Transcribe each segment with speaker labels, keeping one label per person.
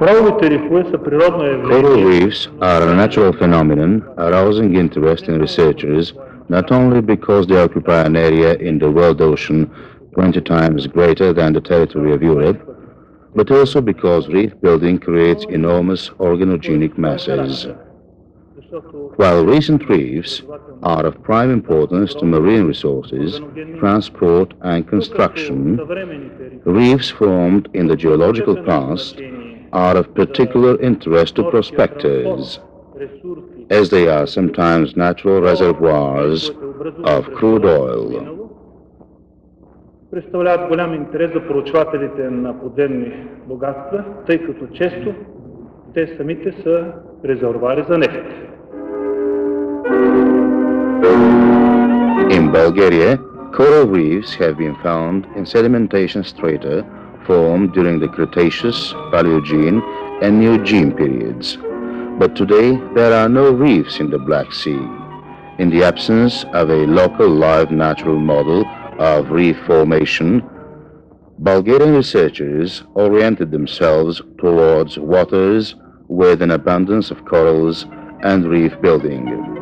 Speaker 1: Coral reefs are a natural phenomenon arousing interest in researchers not only because they occupy an area in the world ocean 20 times greater than the territory of Europe, but also because reef building creates enormous organogenic masses. While recent reefs are of prime importance to marine resources, transport and construction, reefs formed in the geological past are of particular interest to prospectors, as they are sometimes natural reservoirs of crude oil.
Speaker 2: Представляват голям интерес за проучвателите на подземни богатства, тъй като често те самите са резервоари за нефт.
Speaker 1: In Bulgaria, coral reefs have been found in sedimentation strata formed during the Cretaceous, Paleogene, and Neogene periods. But today, there are no reefs in the Black Sea. In the absence of a local live natural model of reef formation, Bulgarian researchers oriented themselves towards waters with an abundance of corals and reef building.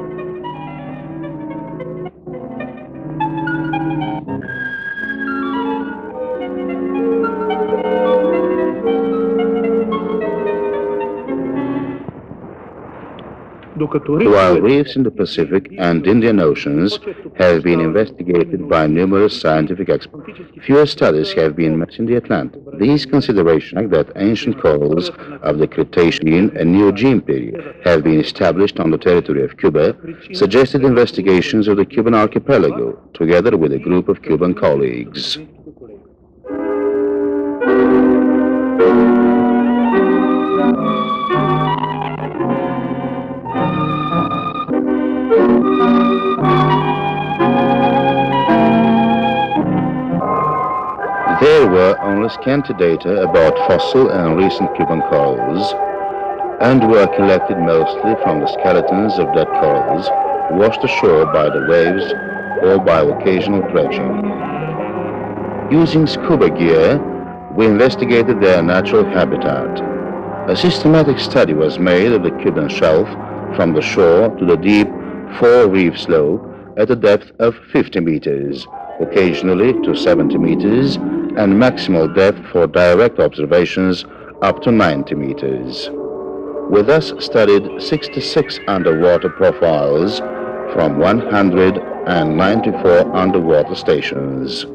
Speaker 1: While reefs in the Pacific and Indian Oceans have been investigated by numerous scientific experts, fewer studies have been made in the Atlantic. These considerations that ancient corals of the Cretaceous and Neogene period have been established on the territory of Cuba suggested investigations of the Cuban Archipelago, together with a group of Cuban colleagues. There were only scanty data about fossil and recent Cuban corals, and were collected mostly from the skeletons of dead corals washed ashore by the waves or by occasional dredging. Using scuba gear, we investigated their natural habitat. A systematic study was made of the Cuban shelf from the shore to the deep 4-reef slope at a depth of 50 meters, occasionally to 70 meters, and maximal depth for direct observations up to 90 meters. We thus studied 66 underwater profiles from 194 underwater stations.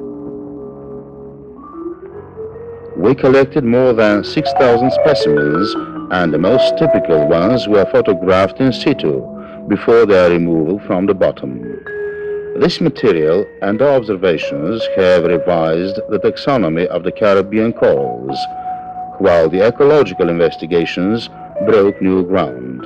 Speaker 1: We collected more than 6,000 specimens, and the most typical ones were photographed in situ before their removal from the bottom. This material and our observations have revised the taxonomy of the Caribbean corals, while the ecological investigations broke new ground.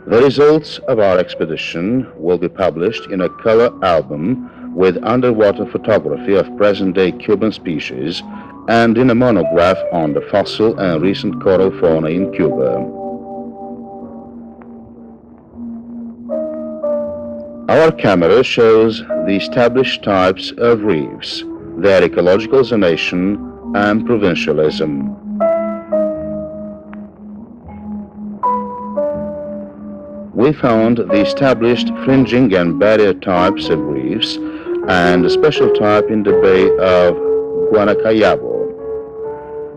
Speaker 1: The results of our expedition will be published in a color album with underwater photography of present-day Cuban species and in a monograph on the fossil and recent coral fauna in Cuba. Our camera shows the established types of reefs, their ecological zonation and provincialism. We found the established fringing and barrier types of reefs and a special type in the Bay of Guacanayabo.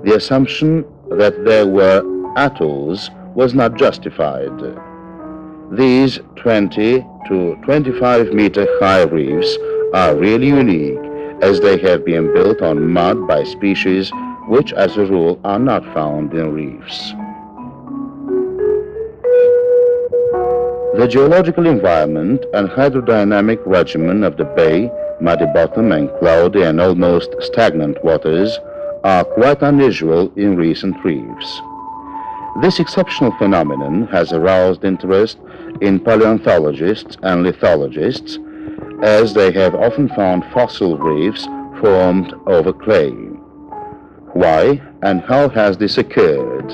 Speaker 1: The assumption that there were atolls was not justified. These 20 to 25 meter high reefs are really unique, as they have been built on mud by species which as a rule are not found in reefs. The geological environment and hydrodynamic regimen of the bay, muddy bottom and cloudy and almost stagnant waters are quite unusual in recent reefs. This exceptional phenomenon has aroused interest in paleontologists and lithologists, as they have often found fossil reefs formed over clay. Why and how has this occurred?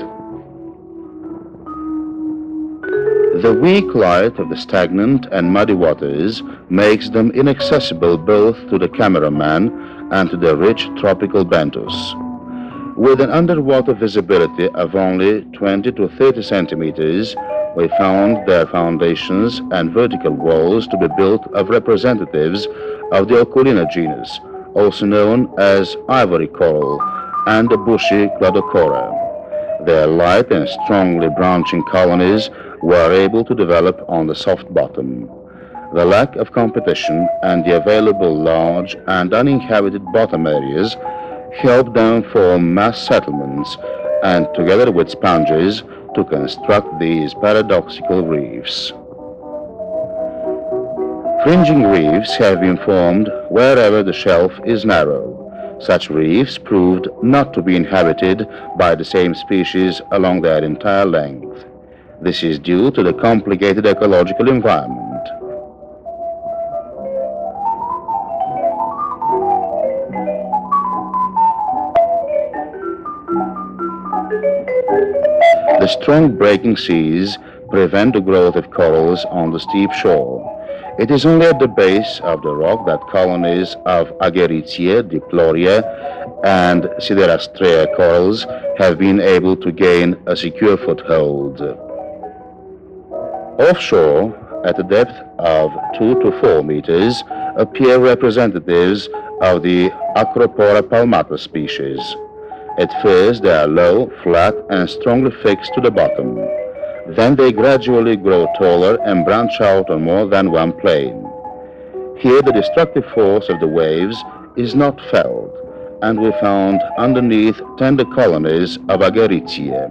Speaker 1: The weak light of the stagnant and muddy waters makes them inaccessible both to the cameraman and to the rich tropical benthos. With an underwater visibility of only 20 to 30 centimeters, we found their foundations and vertical walls to be built of representatives of the Oculina genus, also known as ivory coral, and the bushy Cladocora. Their light and strongly branching colonies were able to develop on the soft bottom. The lack of competition and the available large and uninhabited bottom areas helped them form mass settlements and, together with sponges, to construct these paradoxical reefs. Fringing reefs have been formed wherever the shelf is narrow. Such reefs proved not to be inhabited by the same species along their entire length. This is due to the complicated ecological environment. The strong breaking seas prevent the growth of corals on the steep shore. It is only at the base of the rock that colonies of Ageritia, Diploria, and Scleractinia corals have been able to gain a secure foothold. Offshore, at a depth of 2 to 4 meters, appear representatives of the Acropora palmata species. At first, they are low, flat, and strongly fixed to the bottom. Then they gradually grow taller and branch out on more than one plane. Here, the destructive force of the waves is not felt, and we found underneath tender colonies of Ageritia.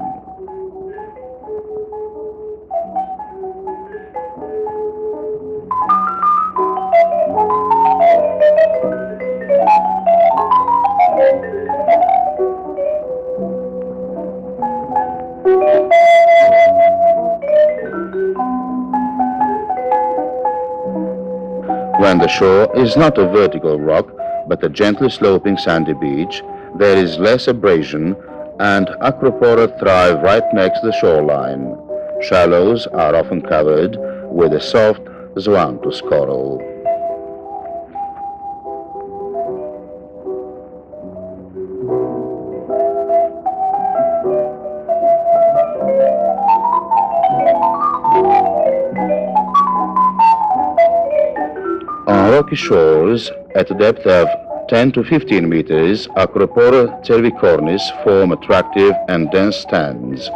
Speaker 1: When the shore is not a vertical rock, but a gently sloping sandy beach, there is less abrasion, and Acropora thrive right next to the shoreline. Shallows are often covered with a soft zoanthus coral. Rocky shores at a depth of 10 to 15 meters, Acropora cervicornis form attractive and dense stands.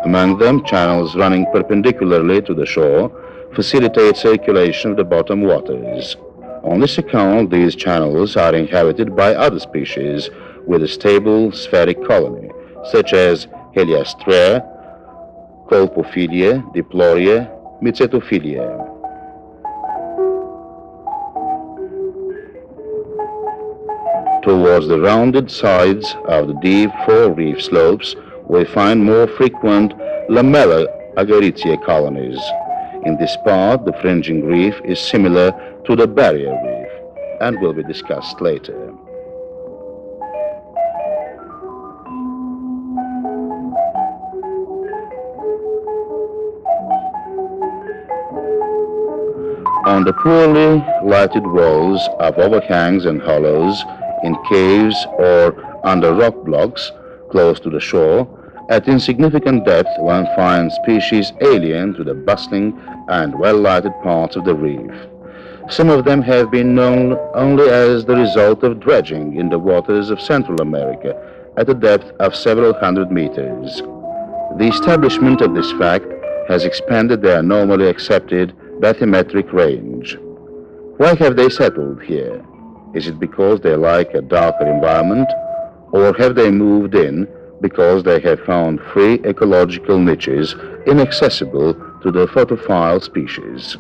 Speaker 1: Among them, channels running perpendicularly to the shore facilitate circulation of the bottom waters. On this account, these channels are inhabited by other species with a stable spheric colony, such as Heliastrea, Colpophilia, Diploria, Mycetophilia. Towards the rounded sides of the deep fall reef slopes, we find more frequent lamellar Ageritia colonies. In this part, the fringing reef is similar to the barrier reef and will be discussed later. On the poorly lighted walls of overhangs and hollows, in caves or under rock blocks close to the shore, at insignificant depth one finds species alien to the bustling and well-lighted parts of the reef. Some of them have been known only as the result of dredging in the waters of Central America at a depth of several hundred meters. The establishment of this fact has expanded their normally accepted bathymetric range. Why have they settled here? Is it because they like a darker environment, or have they moved in because they have found free ecological niches inaccessible to the photophile species?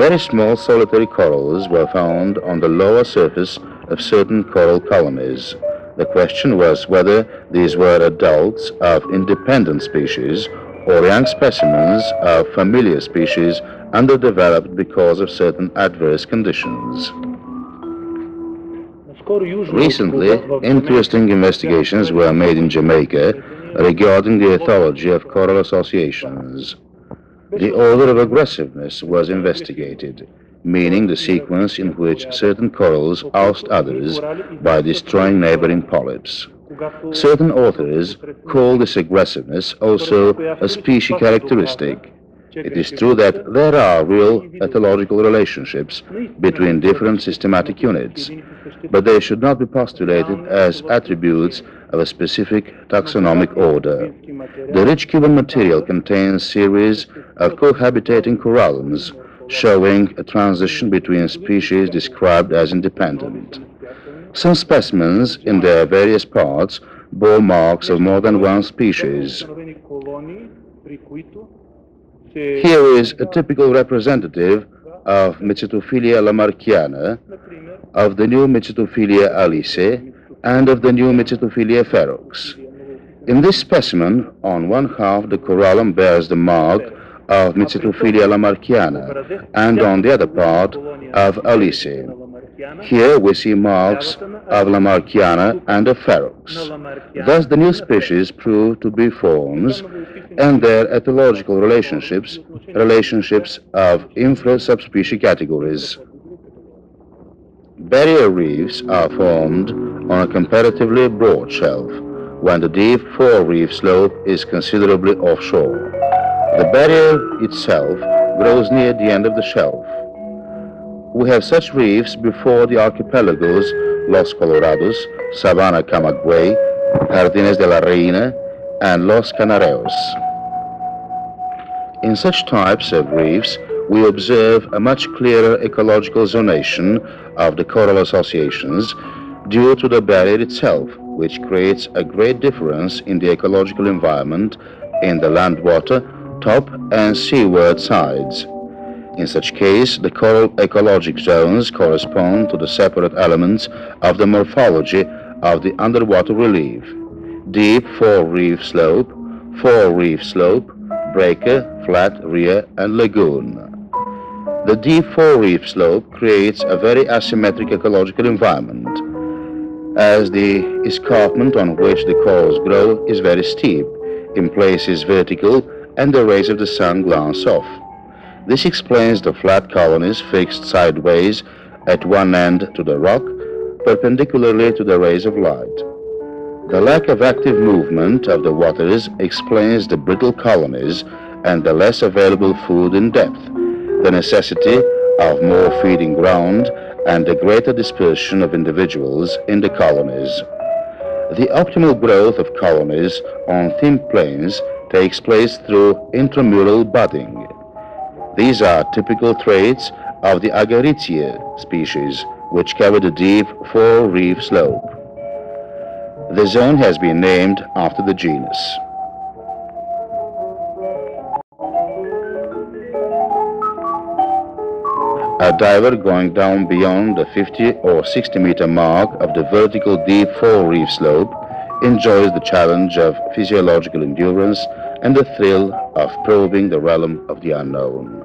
Speaker 1: Very small solitary corals were found on the lower surface of certain coral colonies. The question was whether these were adults of independent species or young specimens of familiar species underdeveloped because of certain adverse conditions. Recently, interesting investigations were made in Jamaica regarding the ethology of coral associations. The order of aggressiveness was investigated, meaning the sequence in which certain corals oust others by destroying neighboring polyps. Certain authors call this aggressiveness also a species characteristic. It is true that there are real ethological relationships between different systematic units, but they should not be postulated as attributes of a specific taxonomic order. The rich Cuban material contains series of cohabitating corallums, showing a transition between species described as independent. Some specimens in their various parts bore marks of more than one species. Here is a typical representative of Mycetophilia lamarckiana, of the new Mycetophilia alice, and of the new Mycetophilia ferox. In this specimen, on one half the corallum bears the mark of Mycetophilia lamarckiana, and on the other part of alice. Here we see marks of lamarckiana and of ferox. Thus the new species prove to be forms, and their ethological relationships of infra-subspecies categories. Barrier reefs are formed on a comparatively broad shelf, when the deep fore-reef slope is considerably offshore. The barrier itself grows near the end of the shelf. We have such reefs before the archipelagos Los Colorados, Sabana Camagüey, Jardines de la Reina, and Los Canareos. In such types of reefs, we observe a much clearer ecological zonation of the coral associations due to the barrier itself, which creates a great difference in the ecological environment in the land water, top and seaward sides. In such case, the coral ecologic zones correspond to the separate elements of the morphology of the underwater relief: deep fore-reef slope, breaker, flat, rear, and lagoon. The deep fore-reef slope creates a very asymmetric ecological environment, as the escarpment on which the corals grow is very steep, in places vertical, and the rays of the sun glance off. This explains the flat colonies fixed sideways at one end to the rock, perpendicularly to the rays of light. The lack of active movement of the waters explains the brittle colonies and the less available food in depth, the necessity of more feeding ground, and the greater dispersion of individuals in the colonies. The optimal growth of colonies on thin plains takes place through intramural budding. These are typical traits of the Agaricia species, which cover the deep fore-reef slope. The zone has been named after the genus. A diver going down beyond the 50 or 60 meter mark of the vertical deep fore-reef slope enjoys the challenge of physiological endurance and the thrill of probing the realm of the unknown.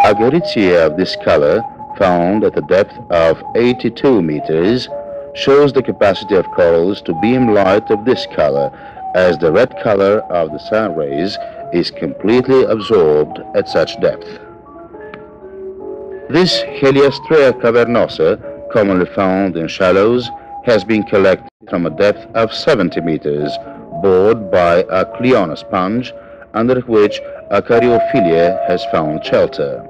Speaker 1: Agaricia of this color, found at a depth of 82 meters, shows the capacity of corals to beam light of this color, as the red color of the sun rays is completely absorbed at such depth. This Heliastrea cavernosa, commonly found in shallows, has been collected from a depth of 70 meters, bored by a Cleona sponge, under which a Caryophilia has found shelter.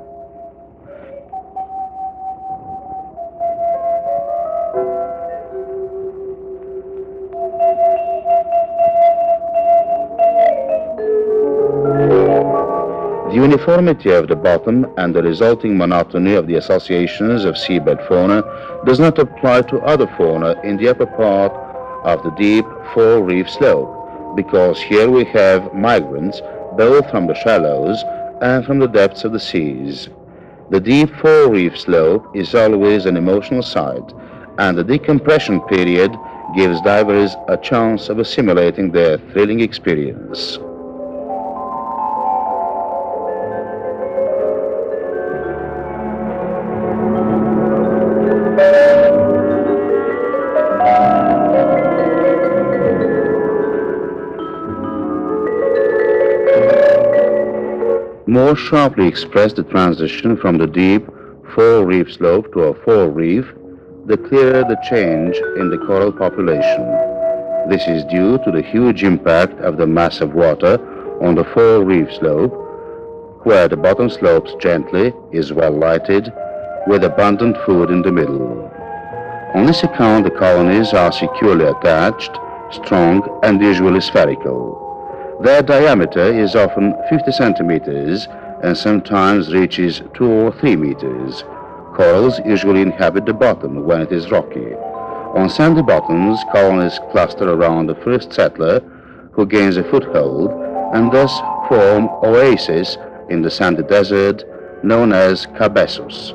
Speaker 1: uniformity of the bottom and the resulting monotony of the associations of seabed fauna does not apply to other fauna in the upper part of the deep fall reef slope, because here we have migrants both from the shallows and from the depths of the seas. The deep fall reef slope is always an emotional site, and the decompression period gives divers a chance of assimilating their thrilling experience. More sharply express the transition from the deep fall reef slope to a fall reef, the clearer the change in the coral population. This is due to the huge impact of the mass of water on the fall reef slope, where the bottom slopes gently, is well lighted, with abundant food in the middle. On this account, the colonies are securely attached, strong, and usually spherical. Their diameter is often 50 centimeters and sometimes reaches 2 or 3 meters. Corals usually inhabit the bottom when it is rocky. On sandy bottoms, colonies cluster around the first settler who gains a foothold and thus form oases in the sandy desert known as cabezos.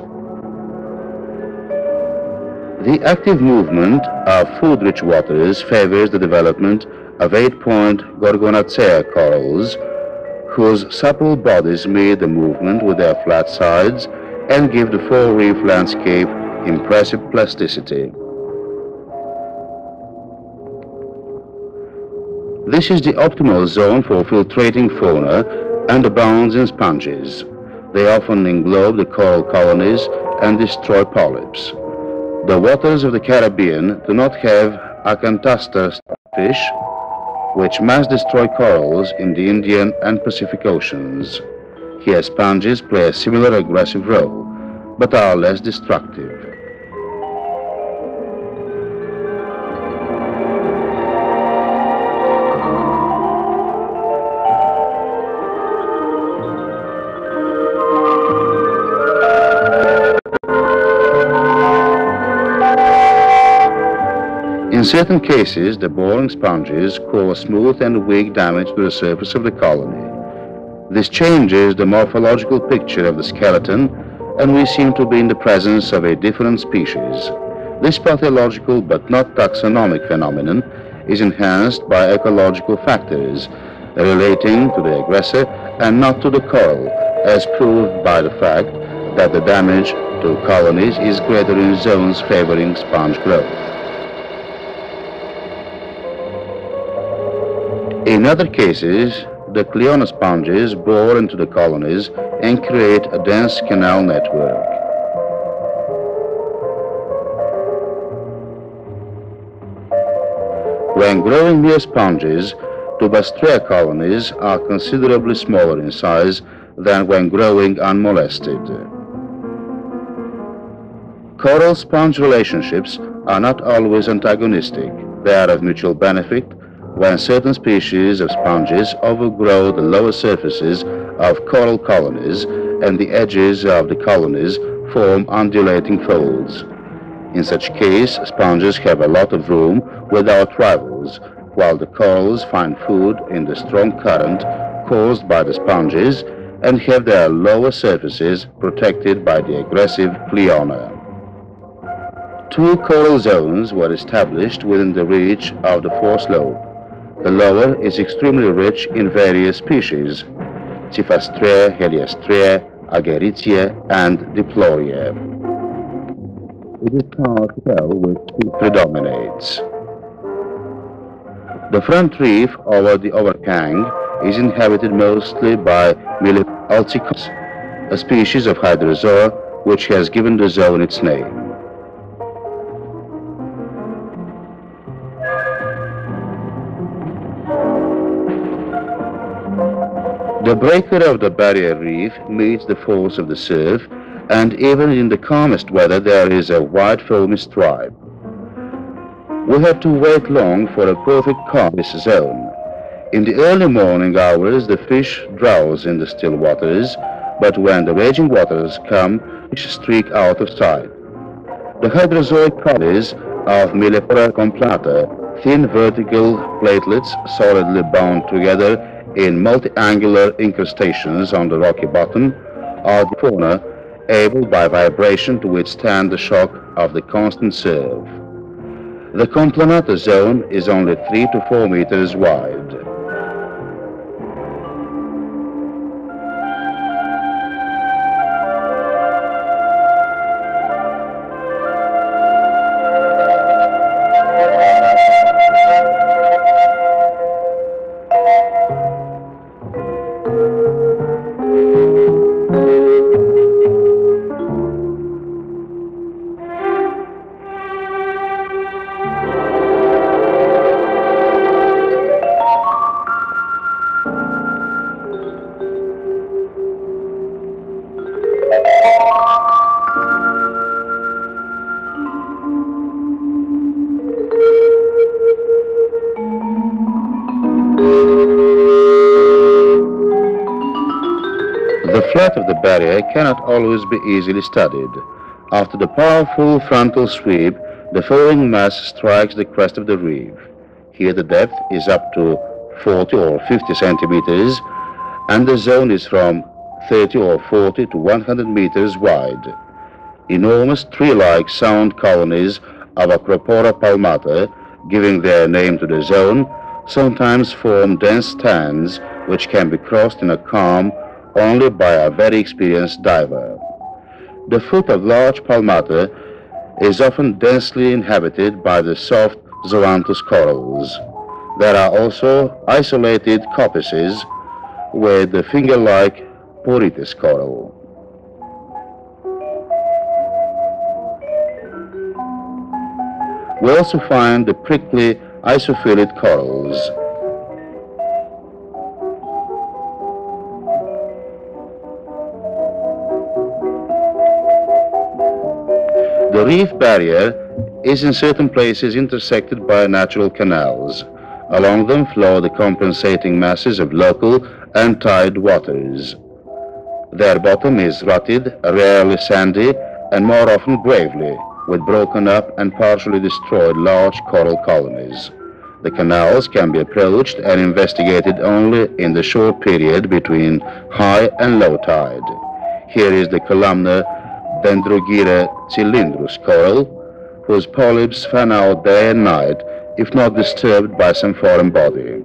Speaker 1: The active movement of food-rich waters favors the development of 8-point Gorgonacea corals, whose supple bodies meet the movement with their flat sides and give the fall reef landscape impressive plasticity. This is the optimal zone for filtrating fauna and abounds in sponges. They often englobe the coral colonies and destroy polyps. The waters of the Caribbean do not have acanthaster fish, which mass destroy corals in the Indian and Pacific Oceans. Here sponges play a similar aggressive role, but are less destructive. In certain cases, the boring sponges cause smooth and weak damage to the surface of the colony. This changes the morphological picture of the skeleton, and we seem to be in the presence of a different species. This pathological but not taxonomic phenomenon is enhanced by ecological factors relating to the aggressor and not to the coral, as proved by the fact that the damage to colonies is greater in zones favoring sponge growth. In other cases, the clionosponges bore into the colonies and create a dense canal network. When growing near sponges, Tubastraea colonies are considerably smaller in size than when growing unmolested. Coral-sponge relationships are not always antagonistic. They are of mutual benefit when certain species of sponges overgrow the lower surfaces of coral colonies and the edges of the colonies form undulating folds. In such case, sponges have a lot of room without rivals, while the corals find food in the strong current caused by the sponges and have their lower surfaces protected by the aggressive cleona. 2 coral zones were established within the reach of the foreslope. The lower is extremely rich in various species, Cyphastraea, Heliastraea, Ageritia, and Diploria. It is hard to tell which predominates. The front reef over the overhang is inhabited mostly by Millepora, a species of hydrozoa which has given the zone its name. The breaker of the barrier reef meets the force of the surf, and even in the calmest weather there is a white foamy stripe. We have to wait long for a perfect calm in this zone. In the early morning hours the fish drowse in the still waters, but when the raging waters come, fish streak out of sight. The hydrozoic colonies of Millepora complata, thin vertical platelets solidly bound together in multi-angular incrustations on the rocky bottom, are the fauna able by vibration to withstand the shock of the constant surf. The complanata zone is only 3 to 4 meters wide. The flat of the barrier cannot always be easily studied. After the powerful frontal sweep, the falling mass strikes the crest of the reef. Here the depth is up to 40 or 50 centimeters, and the zone is from 30 or 40 to 100 meters wide. Enormous tree-like sound colonies of Acropora palmata, giving their name to the zone, sometimes form dense stands which can be crossed in a calm only by a very experienced diver. The foot of large palmata is often densely inhabited by the soft zoanthus corals. There are also isolated coppices with the finger-like Porites coral. We also find the prickly isophilid corals. The reef barrier is in certain places intersected by natural canals. Along them flow the compensating masses of local and tide waters. Their bottom is rutted, rarely sandy, and more often gravelly, with broken up and partially destroyed large coral colonies. The canals can be approached and investigated only in the short period between high and low tide. Here is the columnar Dendrogyra cylindrus coral, whose polyps fan out day and night if not disturbed by some foreign body.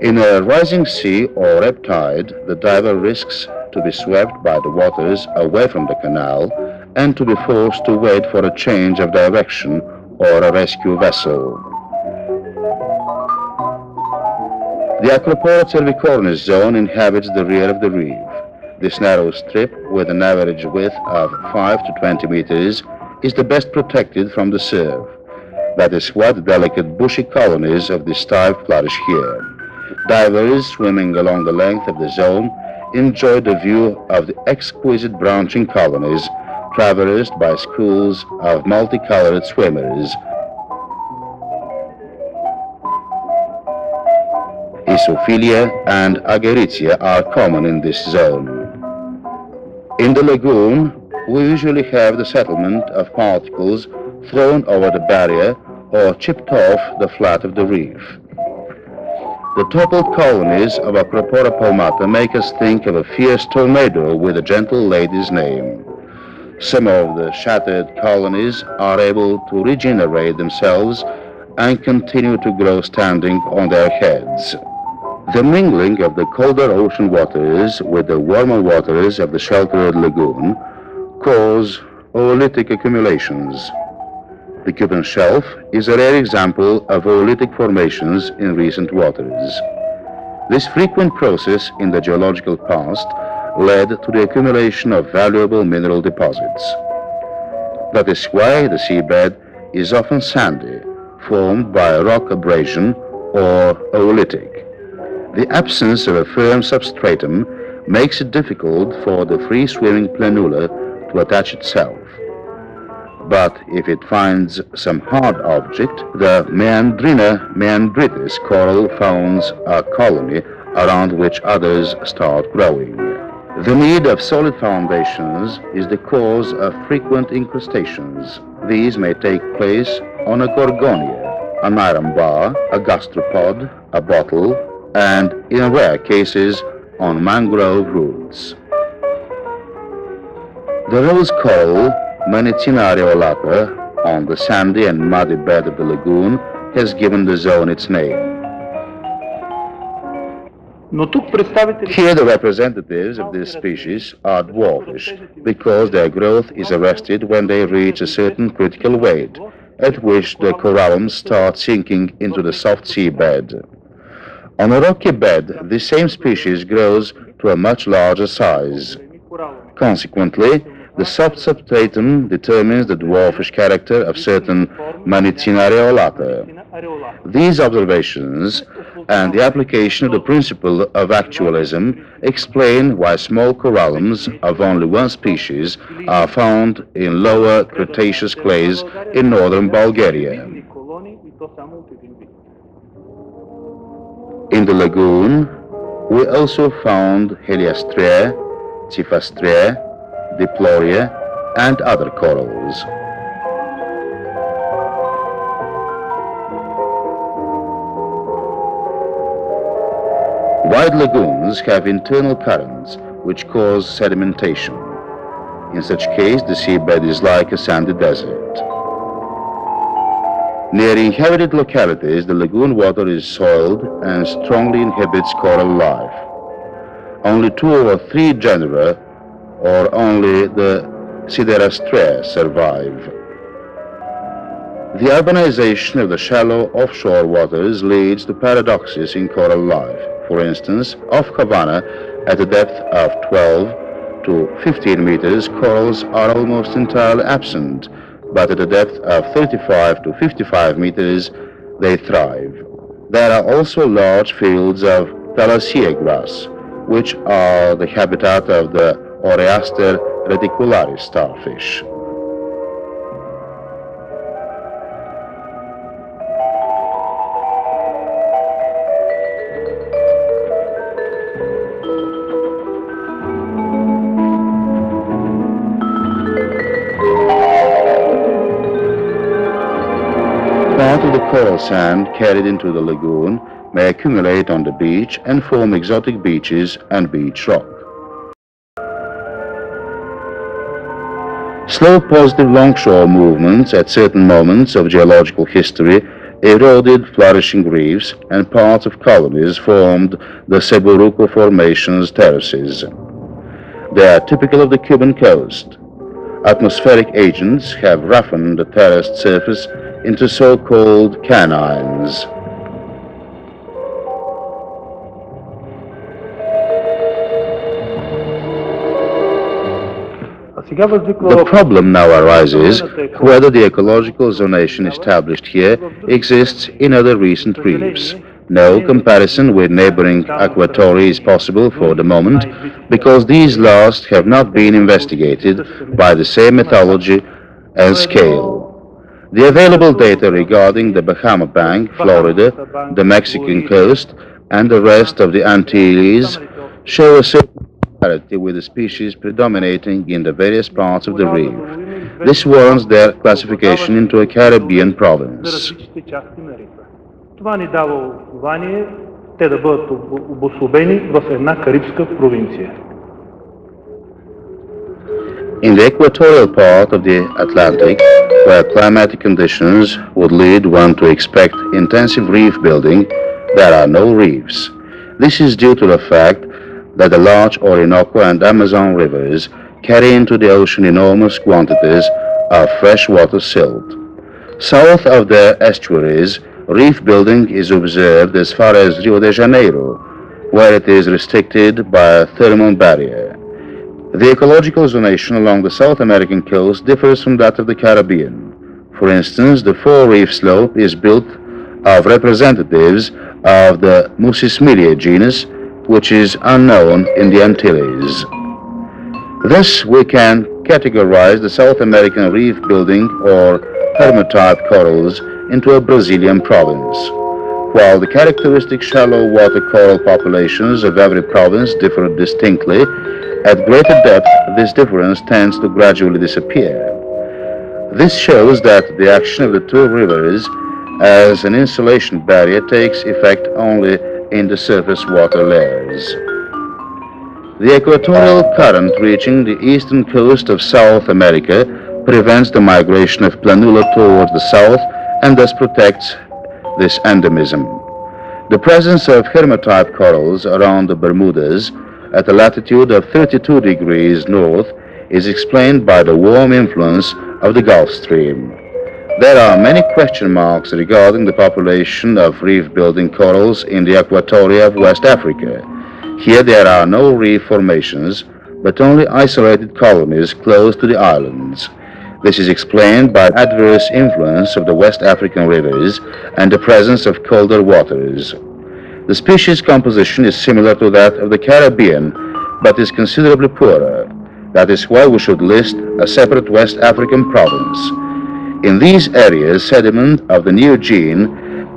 Speaker 1: In a rising sea or ebb tide, the diver risks to be swept by the waters away from the canal and to be forced to wait for a change of direction or a rescue vessel. The Acropora cervicornis zone inhabits the rear of the reef. This narrow strip, with an average width of 5 to 20 meters, is the best protected from the surf. That is why the delicate bushy colonies of this type flourish here. Divers swimming along the length of the zone enjoy the view of the exquisite branching colonies traversed by schools of multicolored swimmers. Isophilia and Ageritia are common in this zone. In the lagoon, we usually have the settlement of particles thrown over the barrier or chipped off the flat of the reef. The toppled colonies of Acropora palmata make us think of a fierce tornado with a gentle lady's name. Some of the shattered colonies are able to regenerate themselves and continue to grow standing on their heads. The mingling of the colder ocean waters with the warmer waters of the sheltered lagoon cause oolitic accumulations. The Cuban shelf is a rare example of oolitic formations in recent waters. This frequent process in the geological past led to the accumulation of valuable mineral deposits. That is why the seabed is often sandy, formed by a rock abrasion or oolitic. The absence of a firm substratum makes it difficult for the free-swimming planula to attach itself. But if it finds some hard object, the Meandrina meandritis coral founds a colony around which others start growing. The need of solid foundations is the cause of frequent incrustations. These may take place on a gorgonia, an iron bar, a gastropod, a bottle, and in rare cases on mangrove roots. The rose coral Manicina areolata on the sandy and muddy bed of the lagoon has given the zone its name. Here the representatives of this species are dwarfish because their growth is arrested when they reach a certain critical weight, at which the corallums start sinking into the soft sea bed. On a rocky bed, this same species grows to a much larger size. Consequently, the soft substratum determines the dwarfish character of certain Manicina areolata. These observations and the application of the principle of actualism explain why small corallums of only one species are found in lower Cretaceous clays in northern Bulgaria. In the lagoon, we also found Heliastraea, Cyphastraea, Diploria, and other corals. Wide lagoons have internal currents which cause sedimentation. In such case, the seabed is like a sandy desert. Near inhabited localities, the lagoon water is soiled and strongly inhibits coral life. Only 2 or 3 genera, or only the Siderastraea, survive. The urbanization of the shallow offshore waters leads to paradoxes in coral life. For instance, off Havana, at a depth of 12 to 15 meters, corals are almost entirely absent, but at a depth of 35 to 55 meters, they thrive. There are also large fields of Thalassaea grass, which are the habitat of the Oreaster reticularis starfish. Part of the coral sand carried into the lagoon may accumulate on the beach and form exotic beaches and beach rock. Slow positive longshore movements at certain moments of geological history eroded flourishing reefs, and parts of colonies formed the Ceburuco Formation's terraces. They are typical of the Cuban coast. Atmospheric agents have roughened the terraced surface into so-called canines. The problem now arises whether the ecological zonation established here exists in other recent reefs. No comparison with neighboring aquatorii is possible for the moment because these last have not been investigated by the same methodology and scale. The available data regarding the Bahama Bank, Florida, the Mexican coast, and the rest of the Antilles show a certain similarity with the species predominating in the various parts of the reef. This warrants their classification into a Caribbean province.
Speaker 2: Това ни дава основание те да бъдат обособени в една карибска провинция.
Speaker 1: In the equatorial part of the Atlantic, where climatic conditions would lead one to expect intensive reef building, there are no reefs. This is due to the fact that the large Orinoco and Amazon rivers carry into the ocean enormous quantities of freshwater silt. South of their estuaries, reef building is observed as far as Rio de Janeiro, where it is restricted by a thermal barrier. The ecological zonation along the South American coast differs from that of the Caribbean. For instance, the Four Reef Slope is built of representatives of the Muscismilia genus, which is unknown in the Antilles. Thus, we can categorize the South American reef building or hermatype corals into a Brazilian province. While the characteristic shallow water coral populations of every province differ distinctly, At greater depth, this difference tends to gradually disappear. This shows that the action of the two rivers as an insulation barrier takes effect only in the surface water layers. The equatorial current reaching the eastern coast of South America prevents the migration of planula towards the south and thus protects this endemism. The presence of hermatype corals around the Bermudas at a latitude of 32 degrees north is explained by the warm influence of the Gulf Stream. There are many question marks regarding the population of reef-building corals in the Equatoria of West Africa. Here there are no reef formations, but only isolated colonies close to the islands. This is explained by adverse influence of the West African rivers and the presence of colder waters. The species composition is similar to that of the Caribbean, but is considerably poorer. That is why we should list a separate West African province. In these areas, sediment of the Neogene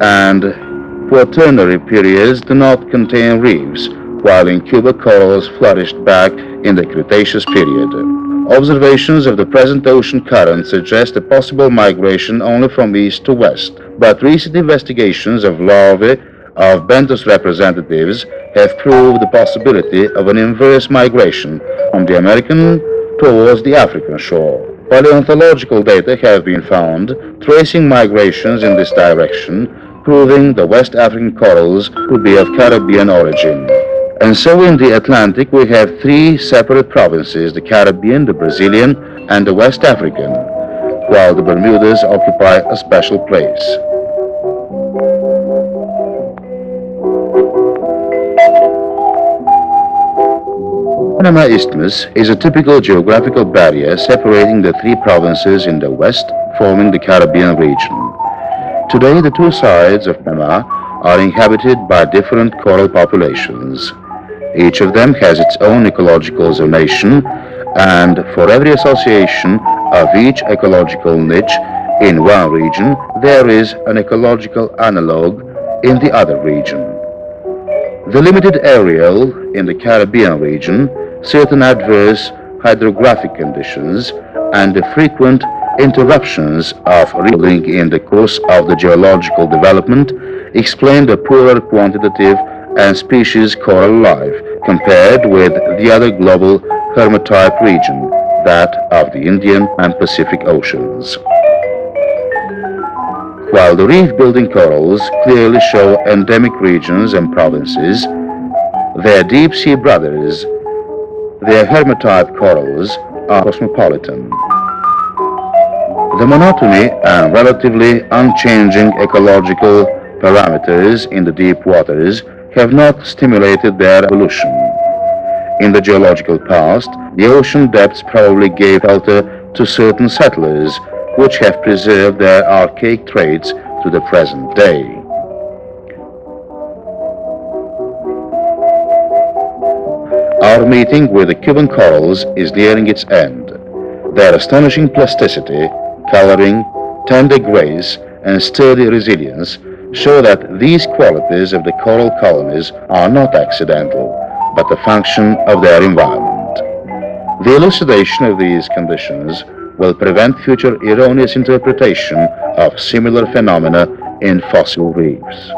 Speaker 1: and Quaternary periods do not contain reefs, while in Cuba corals flourished back in the Cretaceous period. Observations of the present ocean current suggest a possible migration only from east to west, but recent investigations of larvae of benthos representatives have proved the possibility of an inverse migration from the American towards the African shore. Paleontological data have been found tracing migrations in this direction, proving the West African corals to be of Caribbean origin. And so in the Atlantic we have three separate provinces, the Caribbean, the Brazilian, and the West African, while the Bermudas occupy a special place. Panama Isthmus is a typical geographical barrier separating the three provinces in the west, forming the Caribbean region. Today the two sides of Panama are inhabited by different coral populations. Each of them has its own ecological zonation, and for every association of each ecological niche in one region, there is an ecological analog in the other region. The limited areal in the Caribbean region, certain adverse hydrographic conditions, and the frequent interruptions of rebuilding in the course of the geological development explain the poorer quantitative and species coral life compared with the other global hermatype region, that of the Indian and Pacific Oceans. While the reef-building corals clearly show endemic regions and provinces, their deep-sea brothers, their hermatype corals, are cosmopolitan. The monotony and relatively unchanging ecological parameters in the deep waters have not stimulated their evolution. In the geological past, the ocean depths probably gave shelter to certain settlers, which have preserved their archaic traits to the present day. Our meeting with the Cuban corals is nearing its end. Their astonishing plasticity, coloring, tender grace, and sturdy resilience show that these qualities of the coral colonies are not accidental, but a function of their environment. The elucidation of these conditions will prevent future erroneous interpretation of similar phenomena in fossil reefs.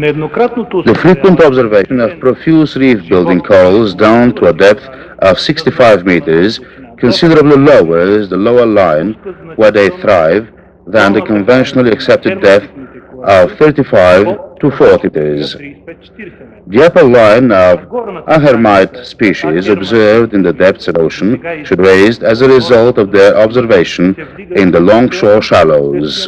Speaker 1: The frequent observation of profuse reef-building corals down to a depth of 65 meters considerably lowers the lower line where they thrive than the conventionally accepted depth of 35 to 40 meters. The upper line of ahermite species observed in the depths of the ocean should be raised as a result of their observation in the longshore shallows.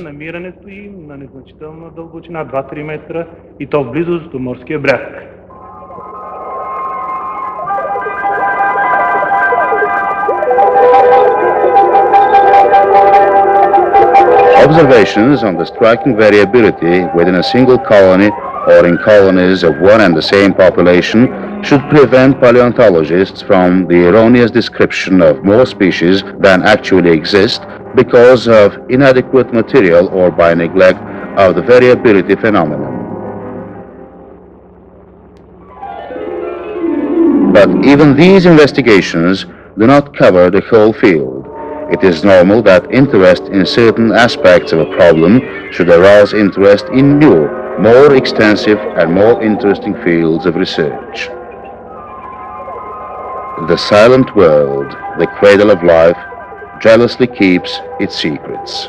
Speaker 1: Observations on the striking variability within a single colony or in colonies of one and the same population should prevent paleontologists from the erroneous description of more species than actually exist because of inadequate material or by neglect of the variability phenomenon. But even these investigations do not cover the whole field. It is normal that interest in certain aspects of a problem should arouse interest in new, more extensive and more interesting fields of research. The silent world, the cradle of life, jealously keeps its secrets.